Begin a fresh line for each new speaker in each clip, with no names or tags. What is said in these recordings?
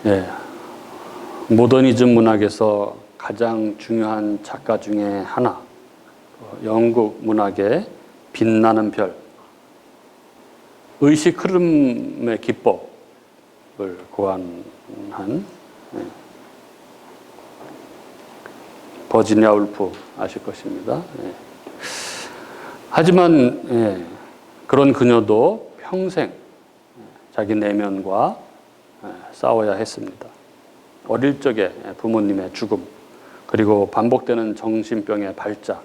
예, 모더니즘 문학에서 가장 중요한 작가 중에 하나, 영국 문학의 빛나는 별, 의식 흐름의 기법을 고안한 버지니아 울프 아실 것입니다. 하지만 그런 그녀도 평생 자기 내면과 싸워야 했습니다. 어릴 적에 부모님의 죽음, 그리고 반복되는 정신병의 발작,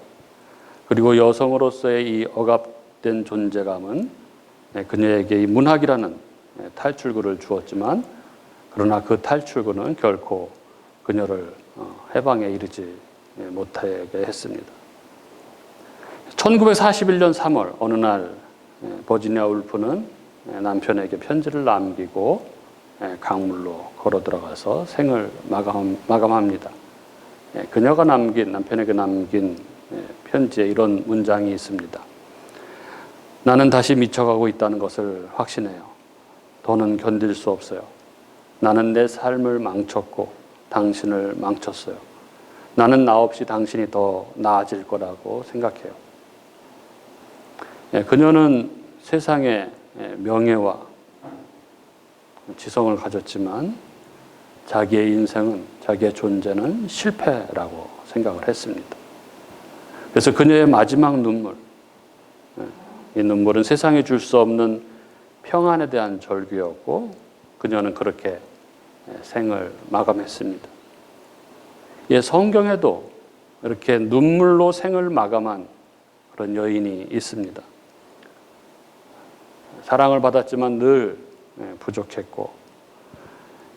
그리고 여성으로서의 이 억압된 존재감은 그녀에게 이 문학이라는 탈출구를 주었지만, 그러나 그 탈출구는 결코 그녀를 해방에 이르지 못하게 했습니다. 1941년 3월 어느 날 버지니아 울프는 남편에게 편지를 남기고 강물로 걸어 들어가서 생을 마감합니다. 그녀가 남편에게 남긴 편지에 이런 문장이 있습니다. 나는 다시 미쳐가고 있다는 것을 확신해요. 더는 견딜 수 없어요. 나는 내 삶을 망쳤고 당신을 망쳤어요. 나는 나 없이 당신이 더 나아질 거라고 생각해요. 그녀는 세상에 명예와 지성을 가졌지만 자기의 인생은, 자기의 존재는 실패라고 생각을 했습니다. 그래서 그녀의 마지막 눈물, 이 눈물은 세상에 줄 수 없는 평안에 대한 절규였고, 그녀는 그렇게 생을 마감했습니다. 성경에도 이렇게 눈물로 생을 마감한 그런 여인이 있습니다. 사랑을 받았지만 늘 부족했고,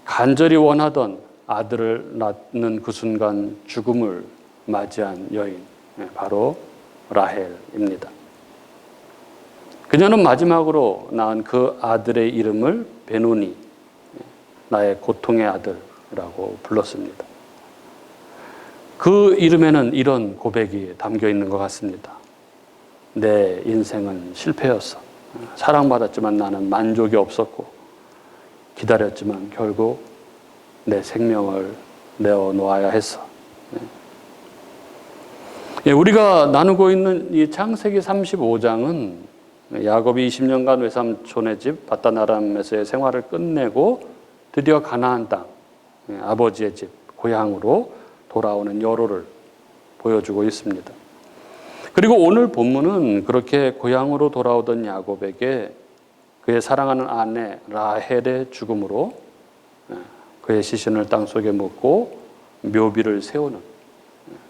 간절히 원하던 아들을 낳는 그 순간 죽음을 맞이한 여인, 바로 라헬입니다. 그녀는 마지막으로 낳은 그 아들의 이름을 베노니, 나의 고통의 아들이라고 불렀습니다. 그 이름에는 이런 고백이 담겨 있는 것 같습니다. 내 인생은 실패였어. 사랑받았지만 나는 만족이 없었고, 기다렸지만 결국 내 생명을 내어놓아야 했어. 우리가 나누고 있는 이 창세기 35장은 야곱이 20년간 외삼촌의 집 바단 아람에서의 생활을 끝내고 드디어 가나안 땅, 아버지의 집, 고향으로 돌아오는 여로를 보여주고 있습니다. 그리고 오늘 본문은 그렇게 고향으로 돌아오던 야곱에게 그의 사랑하는 아내 라헬의 죽음으로 그의 시신을 땅속에 묻고 묘비를 세우는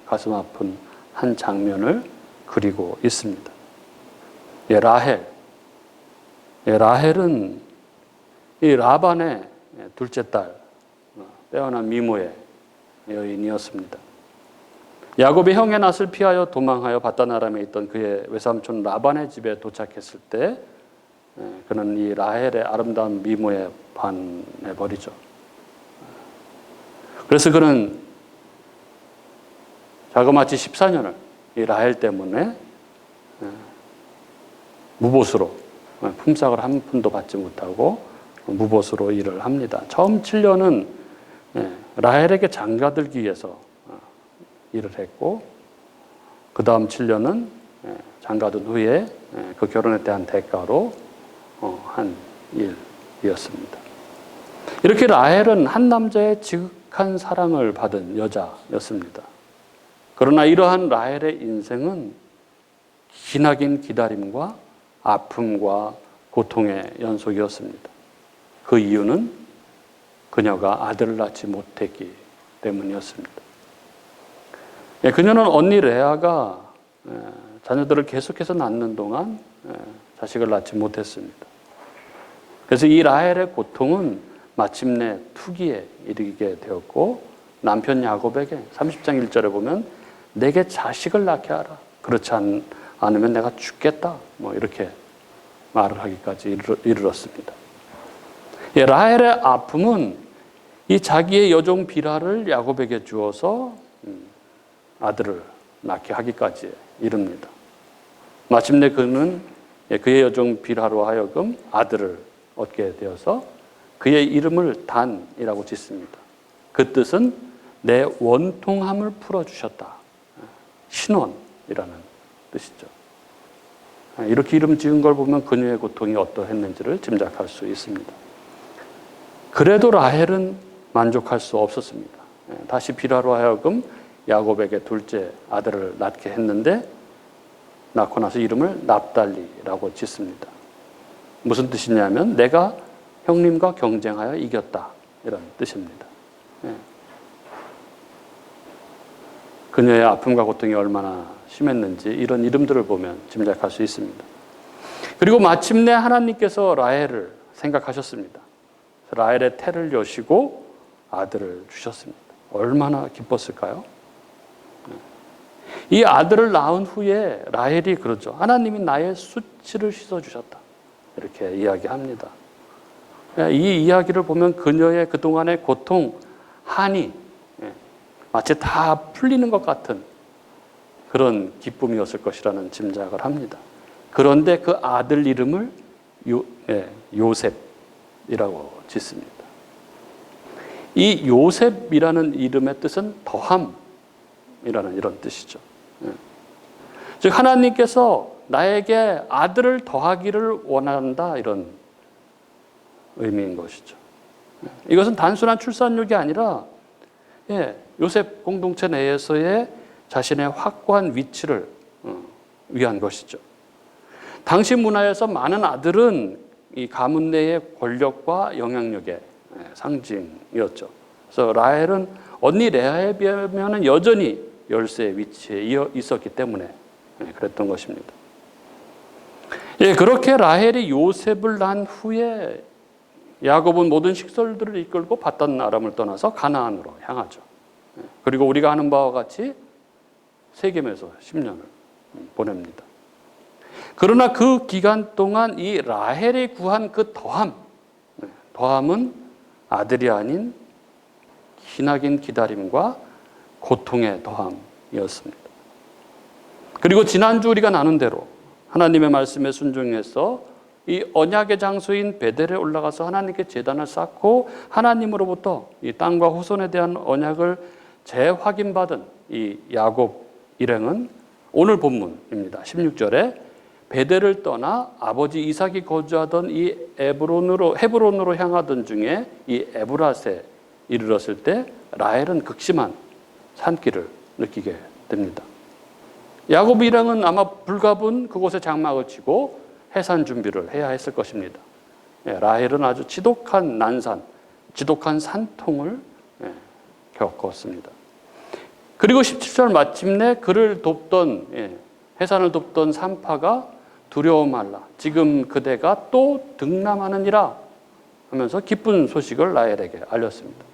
가슴 아픈 한 장면을 그리고 있습니다. 라헬은 이 라반의 둘째 딸, 빼어난 미모의 여인이었습니다. 야곱이 형의 낯을 피하여 도망하여 바단 아람에 있던 그의 외삼촌 라반의 집에 도착했을 때 그는 이 라헬의 아름다운 미모에 반해버리죠. 그래서 그는 자그마치 14년을 이 라헬 때문에 무보수로, 품삯을 한 푼도 받지 못하고 무보수로 일을 합니다. 처음 7년은 라헬에게 장가들기 위해서 일을 했고, 그 다음 7년은 장가든 후에 그 결혼에 대한 대가로 한 일이었습니다. 이렇게 라헬은 한 남자의 지극한 사랑을 받은 여자였습니다. 그러나 이러한 라헬의 인생은 기나긴 기다림과 아픔과 고통의 연속이었습니다. 그 이유는 그녀가 아들을 낳지 못했기 때문이었습니다. 그녀는 언니 레아가 자녀들을 계속해서 낳는 동안 자식을 낳지 못했습니다. 그래서 이 라헬의 고통은 마침내 투기에 이르게 되었고, 남편 야곱에게 30장 1절에 보면 내게 자식을 낳게 하라. 그렇지 않으면 내가 죽겠다. 이렇게 말을 하기까지 이르렀습니다. 라헬의 아픔은 이 자기의 여종 빌하를 야곱에게 주어서 아들을 낳게 하기까지 이릅니다. 마침내 그는 그의 여종 빌하로 하여금 아들을 얻게 되어서 그의 이름을 단이라고 짓습니다. 그 뜻은 내 원통함을 풀어주셨다. 신원이라는 뜻이죠. 이렇게 이름 지은 걸 보면 그녀의 고통이 어떠했는지를 짐작할 수 있습니다. 그래도 라헬은 만족할 수 없었습니다. 다시 빌하로 하여금 야곱에게 둘째 아들을 낳게 했는데 낳고 나서 이름을 납달리라고 짓습니다. 무슨 뜻이냐면 내가 형님과 경쟁하여 이겼다 이런 뜻입니다. 그녀의 아픔과 고통이 얼마나 심했는지 이런 이름들을 보면 짐작할 수 있습니다. 그리고 마침내 하나님께서 라헬을 생각하셨습니다. 라헬의 태를 여시고 아들을 주셨습니다. 얼마나 기뻤을까요? 이 아들을 낳은 후에 라헬이 그러죠. 하나님이 나의 수치를 씻어주셨다. 이렇게 이야기합니다. 이 이야기를 보면 그녀의 그동안의 고통, 한이 마치 다 풀리는 것 같은 그런 기쁨이었을 것이라는 짐작을 합니다. 그런데 그 아들 이름을 요셉이라고 짓습니다. 이 요셉이라는 이름의 뜻은 더함이라는 이런 뜻이죠. 즉 하나님께서 나에게 아들을 더하기를 원한다 이런 의미인 것이죠. 이것은 단순한 출산육이 아니라 요셉 공동체 내에서의 자신의 확고한 위치를 위한 것이죠. 당시 문화에서 많은 아들은 이 가문 내의 권력과 영향력의 상징이었죠. 그래서 라헬은 언니 레아에 비하면 여전히 열세의 위치에 있었기 때문에 그랬던 것입니다. 그렇게 라헬이 요셉을 낳은 후에 야곱은 모든 식솔들을 이끌고 밧단 아람을 떠나서 가나안으로 향하죠. 그리고 우리가 아는 바와 같이 세겜에서 10년을 보냅니다. 그러나 그 기간 동안 이 라헬이 구한 그 더함은 아들이 아닌 기나긴 기다림과 고통의 더함이었습니다. 그리고 지난주 우리가 나눈 대로 하나님의 말씀에 순종해서 이 언약의 장소인 베델에 올라가서 하나님께 제단을 쌓고 하나님으로부터 이 땅과 후손에 대한 언약을 재확인받은 이 야곱 일행은 오늘 본문입니다. 16절에 베델을 떠나 아버지 이삭이 거주하던 이 헤브론으로 향하던 중에 이 에브라스에 이르렀을 때 라헬은 극심한 산기를 느끼게 됩니다. 야곱 일행은 아마 불가분 그곳에 장막을 치고 해산 준비를 해야 했을 것입니다. 라헬은 아주 지독한 난산, 지독한 산통을 겪었습니다. 그리고 17절 마침내 그를 돕던 해산을 돕던 산파가 두려워 말라. 지금 그대가 또 등남하느니라 하면서 기쁜 소식을 라헬에게 알렸습니다.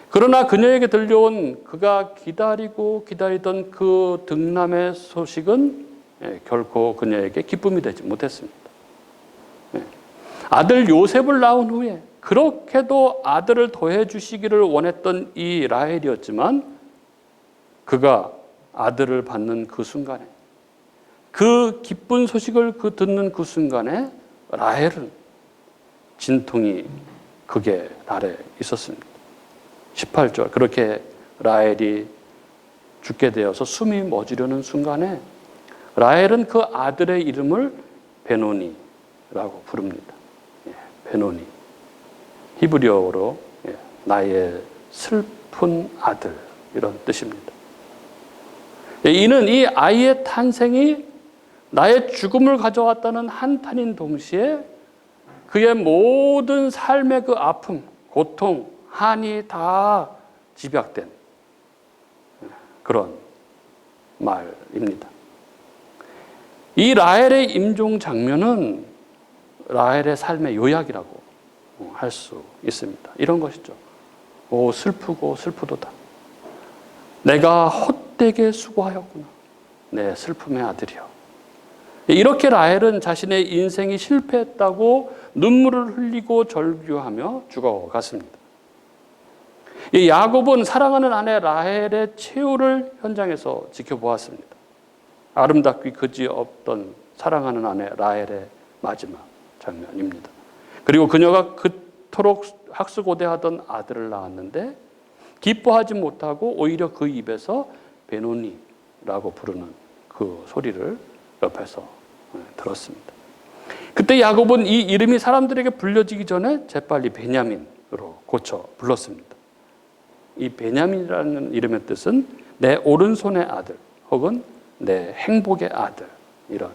그러나 그녀에게 들려온 그가 기다리고 기다리던 그 등남의 소식은 결코 그녀에게 기쁨이 되지 못했습니다. 아들 요셉을 낳은 후에 그렇게도 아들을 더해 주시기를 원했던 이 라헬이었지만 그가 아들을 받는 그 순간에 그 기쁜 소식을 듣는 그 순간에 라헬은 진통이 극에 달해 있었습니다. 18절 그렇게 라헬이 죽게 되어서 숨이 멎으려는 순간에 라헬은 그 아들의 이름을 베노니라고 부릅니다. 베노니 히브리어로 나의 슬픈 아들 이런 뜻입니다. 이는 이 아이의 탄생이 나의 죽음을 가져왔다는 한탄인 동시에 그의 모든 삶의 그 아픔, 고통, 한이 다 집약된 그런 말입니다. 이 라헬의 임종 장면은 라헬의 삶의 요약이라고 할 수 있습니다. 이런 것이죠. 오 슬프고 슬프도다. 내가 헛되게 수고하였구나. 내 슬픔의 아들이여. 이렇게 라헬은 자신의 인생이 실패했다고 눈물을 흘리고 절규하며 죽어갔습니다. 야곱은 사랑하는 아내 라헬의 최후를 현장에서 지켜보았습니다. 아름답기 그지없던 사랑하는 아내 라헬의 마지막 장면입니다. 그리고 그녀가 그토록 학수고대하던 아들을 낳았는데 기뻐하지 못하고 오히려 그 입에서 베노니라고 부르는 그 소리를 옆에서 들었습니다. 그때 야곱은 이 이름이 사람들에게 불려지기 전에 재빨리 베냐민으로 고쳐 불렀습니다. 이 베냐민이라는 이름의 뜻은 내 오른손의 아들 혹은 내 행복의 아들, 이런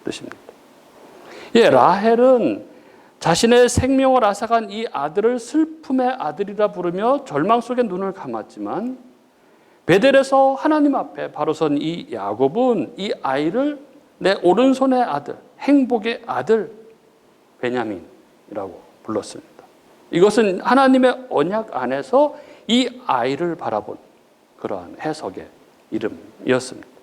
뜻입니다. 라헬은 자신의 생명을 앗아간 이 아들을 슬픔의 아들이라 부르며 절망 속에 눈을 감았지만 베델에서 하나님 앞에 바로 선 이 야곱은 이 아이를 내 오른손의 아들, 행복의 아들 베냐민이라고 불렀습니다. 이것은 하나님의 언약 안에서 이 아이를 바라본 그러한 해석의 이름이었습니다.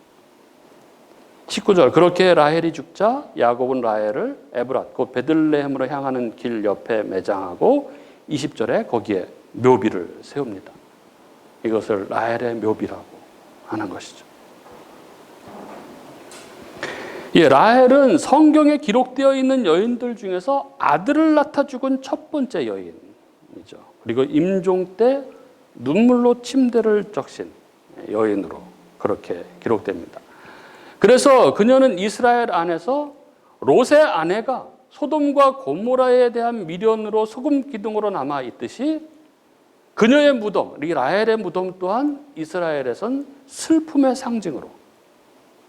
19절, 그렇게 라헬이 죽자 야곱은 라헬을 에브랏 곧 베들레헴으로 향하는 길 옆에 매장하고 20절에 거기에 묘비를 세웁니다. 이것을 라헬의 묘비라고 하는 것이죠. 라헬은 성경에 기록되어 있는 여인들 중에서 아들을 낳다 죽은 첫 번째 여인이죠. 그리고 임종 때 눈물로 침대를 적신 여인으로 그렇게 기록됩니다. 그래서 그녀는 이스라엘 안에서 롯의 아내가 소돔과 고모라에 대한 미련으로 소금 기둥으로 남아 있듯이 그녀의 무덤, 이 라헬의 무덤 또한 이스라엘에선 슬픔의 상징으로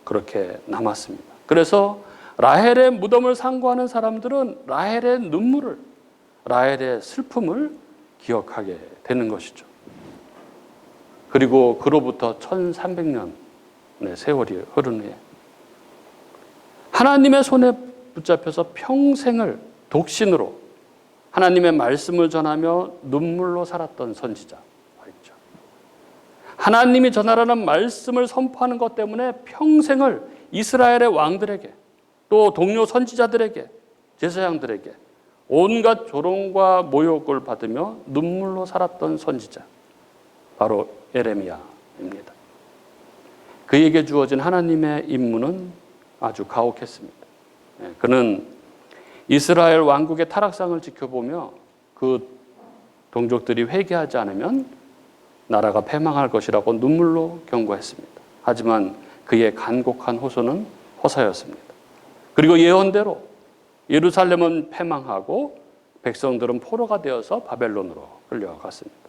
그렇게 남았습니다. 그래서 라헬의 무덤을 상고하는 사람들은 라헬의 눈물을, 라헬의 슬픔을 기억하게 되는 것이죠. 그리고 그로부터 1300년의 세월이 흐른 후에 하나님의 손에 붙잡혀서 평생을 독신으로 하나님의 말씀을 전하며 눈물로 살았던 선지자 있죠. 하나님이 전하라는 말씀을 선포하는 것 때문에 평생을 이스라엘의 왕들에게 또 동료 선지자들에게 제사장들에게 온갖 조롱과 모욕을 받으며 눈물로 살았던 선지자, 바로 예레미야입니다. 그에게 주어진 하나님의 임무는 아주 가혹했습니다. 그는 이스라엘 왕국의 타락상을 지켜보며 그 동족들이 회개하지 않으면 나라가 패망할 것이라고 눈물로 경고했습니다. 하지만 그의 간곡한 호소는 허사였습니다. 그리고 예언대로 예루살렘은 패망하고 백성들은 포로가 되어서 바벨론으로 끌려갔습니다.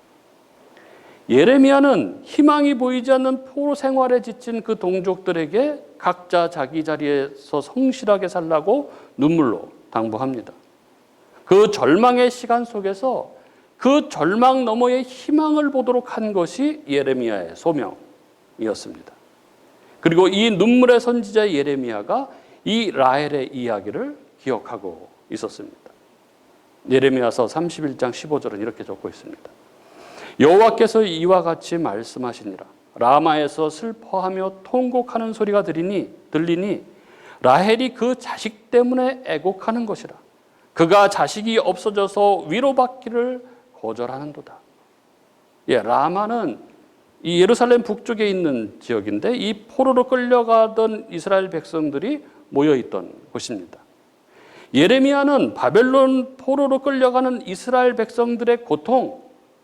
예레미야는 희망이 보이지 않는 포로 생활에 지친 그 동족들에게 각자 자기 자리에서 성실하게 살라고 눈물로 당부합니다. 그 절망의 시간 속에서 그 절망 너머의 희망을 보도록 한 것이 예레미야의 소명이었습니다. 그리고 이 눈물의 선지자 예레미야가 이 라헬의 이야기를 기억하고 있었습니다. 예레미야서 31장 15절은 이렇게 적고 있습니다. 여호와께서 이와 같이 말씀하시니라. 라마에서 슬퍼하며 통곡하는 소리가 들리니 라헬이 그 자식 때문에 애곡하는 것이라. 그가 자식이 없어져서 위로받기를 거절하는도다. 라마는 이 예루살렘 북쪽에 있는 지역인데 이 포로로 끌려가던 이스라엘 백성들이 모여있던 곳입니다. 예레미야는 바벨론 포로로 끌려가는 이스라엘 백성들의 고통,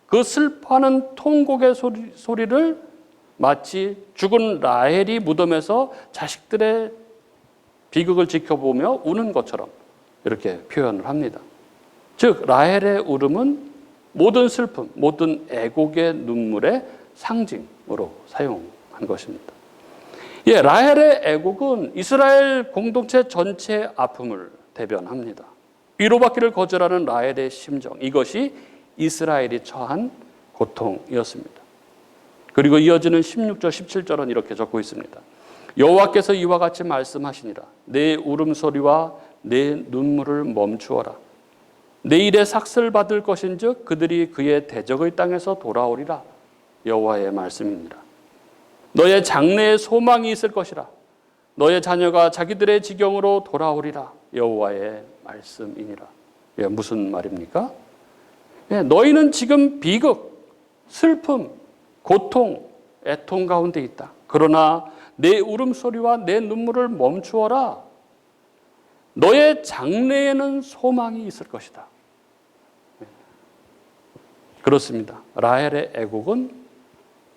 그 슬퍼하는 통곡의 소리를 마치 죽은 라헬이 무덤에서 자식들의 비극을 지켜보며 우는 것처럼 이렇게 표현을 합니다. 즉 라헬의 울음은 모든 슬픔, 모든 애곡의 눈물의 상징으로 사용한 것입니다. 라헬의 애곡은 이스라엘 공동체 전체의 아픔을 대변합니다. 위로받기를 거절하는 라헬의 심정, 이것이 이스라엘이 처한 고통이었습니다. 그리고 이어지는 16절, 17절은 이렇게 적고 있습니다. 여호와께서 이와 같이 말씀하시니라. 내 울음소리와 내 눈물을 멈추어라. 내일에 삭슬 받을 것인즉 그들이 그의 대적의 땅에서 돌아오리라. 여호와의 말씀이니라. 너의 장래에 소망이 있을 것이라. 너의 자녀가 자기들의 지경으로 돌아오리라. 여호와의 말씀이니라. 무슨 말입니까? 너희는 지금 비극, 슬픔, 고통, 애통 가운데 있다. 그러나 내 울음소리와 내 눈물을 멈추어라. 너의 장래에는 소망이 있을 것이다. 그렇습니다. 라헬의 애곡은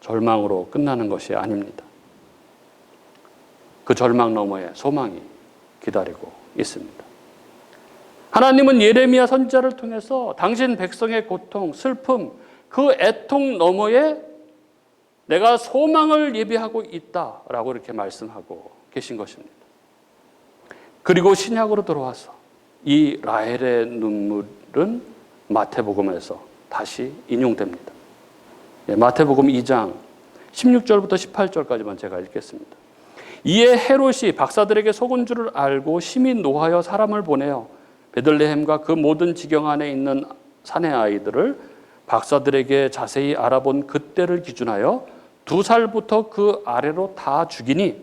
절망으로 끝나는 것이 아닙니다. 그 절망 너머에 소망이 기다리고 있습니다. 하나님은 예레미야 선지자를 통해서 당신 백성의 고통, 슬픔, 그 애통 너머에 내가 소망을 예비하고 있다라고 이렇게 말씀하고 계신 것입니다. 그리고 신약으로 들어와서 이 라헬의 눈물은 마태복음에서 다시 인용됩니다. 마태복음 2장 16절부터 18절까지만 제가 읽겠습니다. 이에 헤롯이 박사들에게 속은 줄을 알고 심히 노하여 사람을 보내어 베들레헴과 그 모든 지경 안에 있는 사내 아이들을 박사들에게 자세히 알아본 그때를 기준하여 2살부터 그 아래로 다 죽이니,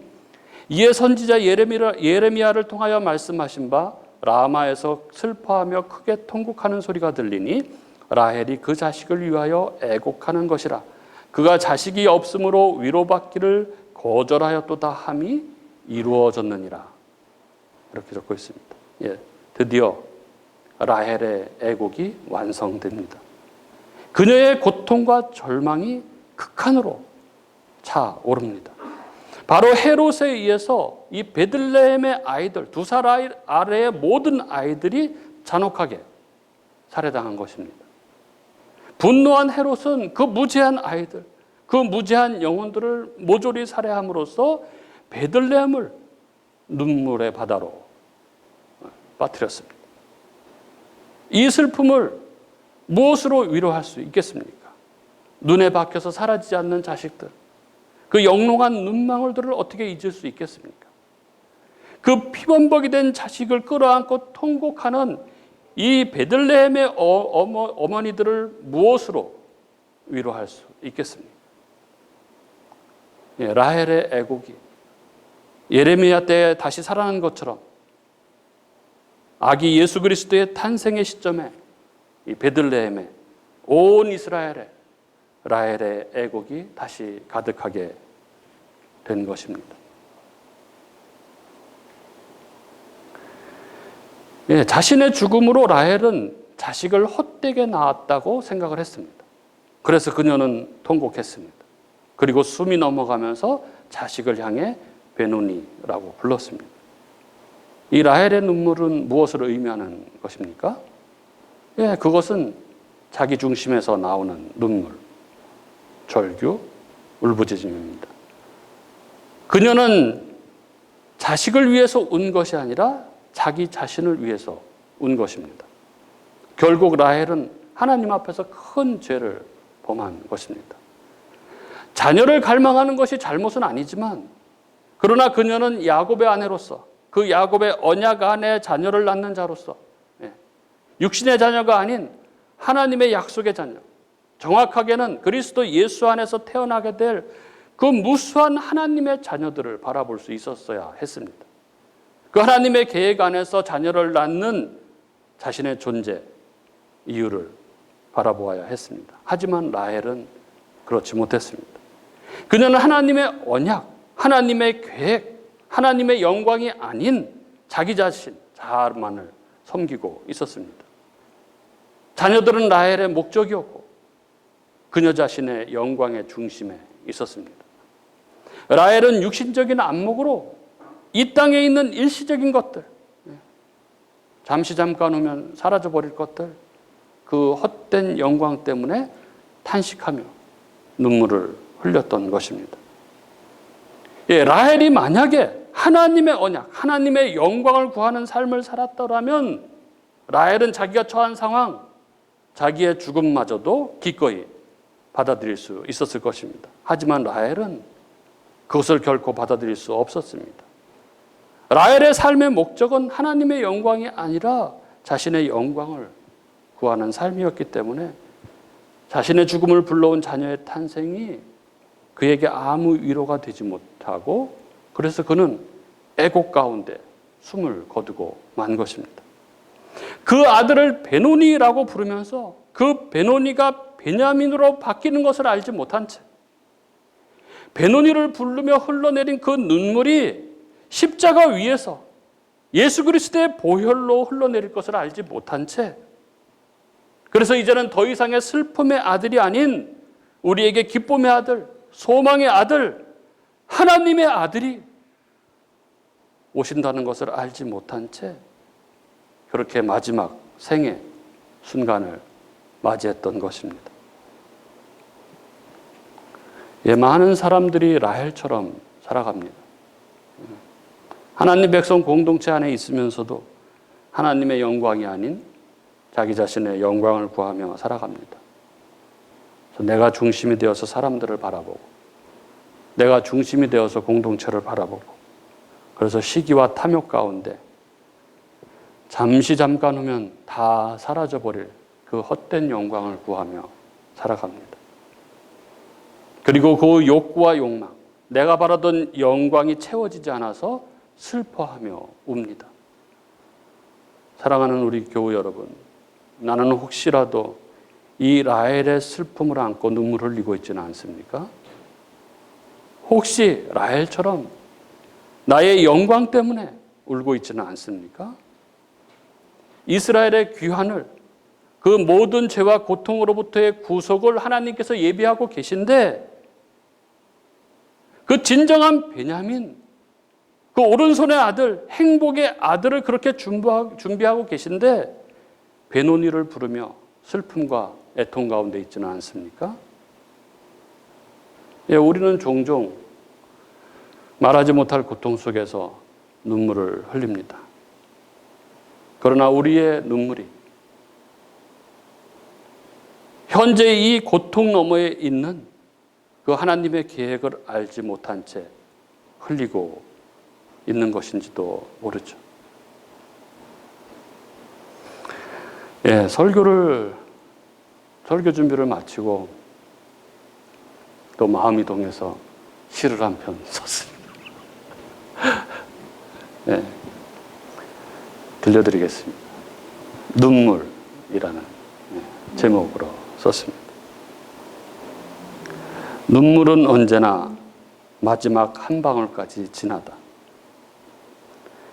이에 선지자 예레미야를 통하여 말씀하신 바 라마에서 슬퍼하며 크게 통곡하는 소리가 들리니 라헬이 그 자식을 위하여 애곡하는 것이라. 그가 자식이 없으므로 위로받기를 거절하였도다 함이 이루어졌느니라. 이렇게 적고 있습니다. 드디어 라헬의 애곡이 완성됩니다. 그녀의 고통과 절망이 극한으로 차오릅니다. 바로 헤롯에 의해서 이 베들레헴의 아이들, 2살 아래의 모든 아이들이 잔혹하게 살해당한 것입니다. 분노한 헤롯은 그 무죄한 아이들, 그 무죄한 영혼들을 모조리 살해함으로써 베들레헴을 눈물의 바다로 빠뜨렸습니다. 이 슬픔을 무엇으로 위로할 수 있겠습니까? 눈에 박혀서 사라지지 않는 자식들, 그 영롱한 눈망울들을 어떻게 잊을 수 있겠습니까? 그 피범벅이 된 자식을 끌어안고 통곡하는 이 베들레헴의 어머니들을 무엇으로 위로할 수 있겠습니까? 라헬의 애곡이 예레미야 때 다시 살아난 것처럼 아기 예수 그리스도의 탄생의 시점에 이 베들레헴에 온 이스라엘에 라헬의 애곡이 다시 가득하게 된 것입니다. 자신의 죽음으로 라헬은 자식을 헛되게 낳았다고 생각을 했습니다. 그래서 그녀는 통곡했습니다. 그리고 숨이 넘어가면서 자식을 향해 베노니라고 불렀습니다. 이 라헬의 눈물은 무엇을 의미하는 것입니까? 그것은 자기 중심에서 나오는 눈물, 절규, 울부짖음입니다. 그녀는 자식을 위해서 운 것이 아니라 자기 자신을 위해서 운 것입니다. 결국 라헬은 하나님 앞에서 큰 죄를 범한 것입니다. 자녀를 갈망하는 것이 잘못은 아니지만, 그러나 그녀는 야곱의 아내로서, 그 야곱의 언약 안에 자녀를 낳는 자로서, 육신의 자녀가 아닌 하나님의 약속의 자녀, 정확하게는 그리스도 예수 안에서 태어나게 될 그 무수한 하나님의 자녀들을 바라볼 수 있었어야 했습니다. 그 하나님의 계획 안에서 자녀를 낳는 자신의 존재, 이유를 바라보아야 했습니다. 하지만 라헬은 그렇지 못했습니다. 그녀는 하나님의 언약, 하나님의 계획, 하나님의 영광이 아닌 자기 자신, 자만을 섬기고 있었습니다. 자녀들은 라헬의 목적이었고 그녀 자신의 영광의 중심에 있었습니다. 라헬은 육신적인 안목으로 이 땅에 있는 일시적인 것들, 잠시 잠깐 오면 사라져버릴 것들, 그 헛된 영광 때문에 탄식하며 눈물을 흘렸던 것입니다. 라헬이 만약에 하나님의 언약, 하나님의 영광을 구하는 삶을 살았더라면 라헬은 자기가 처한 상황, 자기의 죽음마저도 기꺼이 받아들일 수 있었을 것입니다. 하지만 라헬은 그것을 결코 받아들일 수 없었습니다. 라헬의 삶의 목적은 하나님의 영광이 아니라 자신의 영광을 구하는 삶이었기 때문에 자신의 죽음을 불러온 자녀의 탄생이 그에게 아무 위로가 되지 못하고, 그래서 그는 애곡 가운데 숨을 거두고 만 것입니다. 그 아들을 베노니라고 부르면서 그 베노니가 베냐민으로 바뀌는 것을 알지 못한 채, 베노니를 부르며 흘러내린 그 눈물이 십자가 위에서 예수 그리스도의 보혈로 흘러내릴 것을 알지 못한 채 그래서 이제는 더 이상의 슬픔의 아들이 아닌 우리에게 기쁨의 아들, 소망의 아들, 하나님의 아들이 오신다는 것을 알지 못한 채 그렇게 마지막 생의 순간을 맞이했던 것입니다. 많은 사람들이 라헬처럼 살아갑니다. 하나님 백성 공동체 안에 있으면서도 하나님의 영광이 아닌 자기 자신의 영광을 구하며 살아갑니다. 그래서 내가 중심이 되어서 사람들을 바라보고 내가 중심이 되어서 공동체를 바라보고 그래서 시기와 탐욕 가운데 잠깐 후면 다 사라져버릴 그 헛된 영광을 구하며 살아갑니다. 그리고 그 욕구와 욕망, 내가 바라던 영광이 채워지지 않아서 슬퍼하며 웁니다. 사랑하는 우리 교우 여러분, 나는 혹시라도 이 라헬의 슬픔을 안고 눈물을 흘리고 있지는 않습니까? 혹시 라헬처럼 나의 영광 때문에 울고 있지는 않습니까? 이스라엘의 귀환을, 그 모든 죄와 고통으로부터의 구속을 하나님께서 예비하고 계신데 그 진정한 베냐민, 그 오른손의 아들, 행복의 아들을 그렇게 준비하고 계신데 베노니를 부르며 슬픔과 애통 가운데 있지는 않습니까? 우리는 종종 말하지 못할 고통 속에서 눈물을 흘립니다. 그러나 우리의 눈물이 현재 이 고통 너머에 있는 그 하나님의 계획을 알지 못한 채 흘리고 있는 것인지도 모르죠. 설교 준비를 마치고 또 마음이 동해서 시를 한 편 썼습니다. 들려드리겠습니다. 눈물이라는 제목으로 썼습니다. 눈물은 언제나 마지막 한 방울까지 진하다.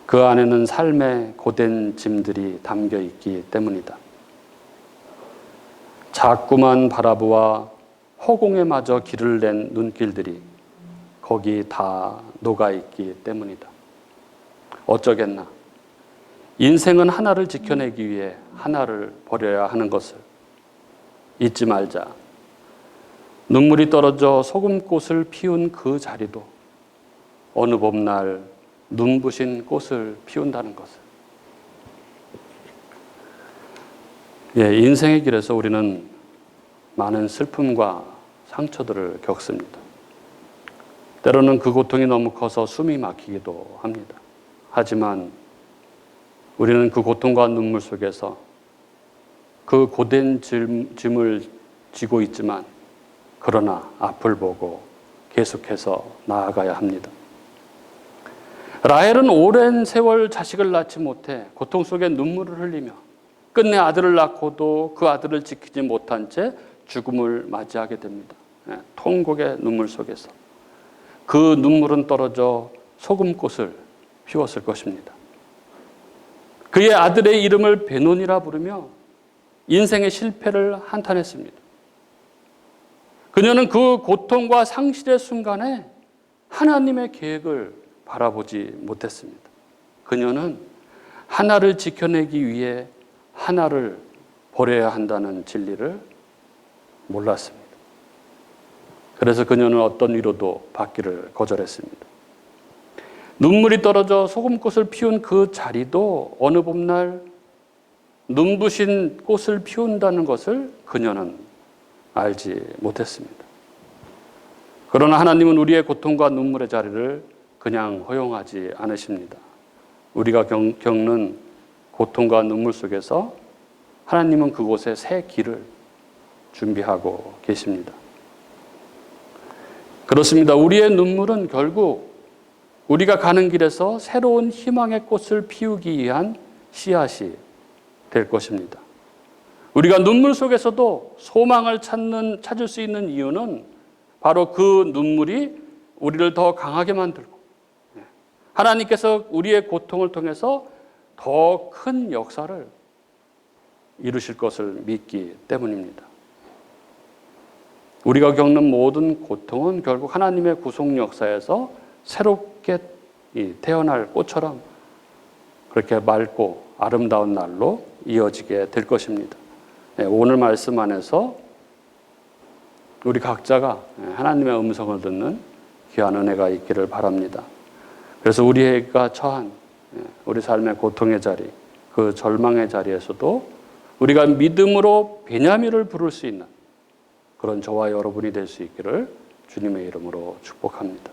그 안에는 삶의 고된 짐들이 담겨 있기 때문이다. 자꾸만 바라보아 허공에 마저 길을 낸 눈길들이 거기 다 녹아있기 때문이다. 어쩌겠나. 인생은 하나를 지켜내기 위해 하나를 버려야 하는 것을 잊지 말자. 눈물이 떨어져 소금꽃을 피운 그 자리도 어느 봄날 눈부신 꽃을 피운다는 것을. 인생의 길에서 우리는 많은 슬픔과 상처들을 겪습니다. 때로는 그 고통이 너무 커서 숨이 막히기도 합니다. 하지만 우리는 그 고통과 눈물 속에서 그 고된 짐을 지고 있지만 그러나 앞을 보고 계속해서 나아가야 합니다. 라헬은 오랜 세월 자식을 낳지 못해 고통 속에 눈물을 흘리며 끝내 아들을 낳고도 그 아들을 지키지 못한 채 죽음을 맞이하게 됩니다. 통곡의 눈물 속에서 그 눈물은 떨어져 소금꽃을 피웠을 것입니다. 그의 아들의 이름을 베논이라 부르며 인생의 실패를 한탄했습니다. 그녀는 그 고통과 상실의 순간에 하나님의 계획을 바라보지 못했습니다. 그녀는 하나를 지켜내기 위해 하나를 버려야 한다는 진리를 몰랐습니다. 그래서 그녀는 어떤 위로도 받기를 거절했습니다. 눈물이 떨어져 소금꽃을 피운 그 자리도 어느 봄날 눈부신 꽃을 피운다는 것을 그녀는 알지 못했습니다. 그러나 하나님은 우리의 고통과 눈물의 자리를 그냥 허용하지 않으십니다. 우리가 겪는 고통과 눈물 속에서 하나님은 그곳에 새 길을 준비하고 계십니다. 그렇습니다. 우리의 눈물은 결국 우리가 가는 길에서 새로운 희망의 꽃을 피우기 위한 씨앗이 될 것입니다. 우리가 눈물 속에서도 소망을 찾을 수 있는 이유는 바로 그 눈물이 우리를 더 강하게 만들고 하나님께서 우리의 고통을 통해서 더 큰 역사를 이루실 것을 믿기 때문입니다. 우리가 겪는 모든 고통은 결국 하나님의 구속 역사에서 새롭게 태어날 꽃처럼 그렇게 맑고 아름다운 날로 이어지게 될 것입니다. 오늘 말씀 안에서 우리 각자가 하나님의 음성을 듣는 귀한 은혜가 있기를 바랍니다. 그래서 우리가 처한 우리 삶의 고통의 자리, 그 절망의 자리에서도 우리가 믿음으로 베냐민을 부를 수 있는 그런 저와 여러분이 될 수 있기를 주님의 이름으로 축복합니다.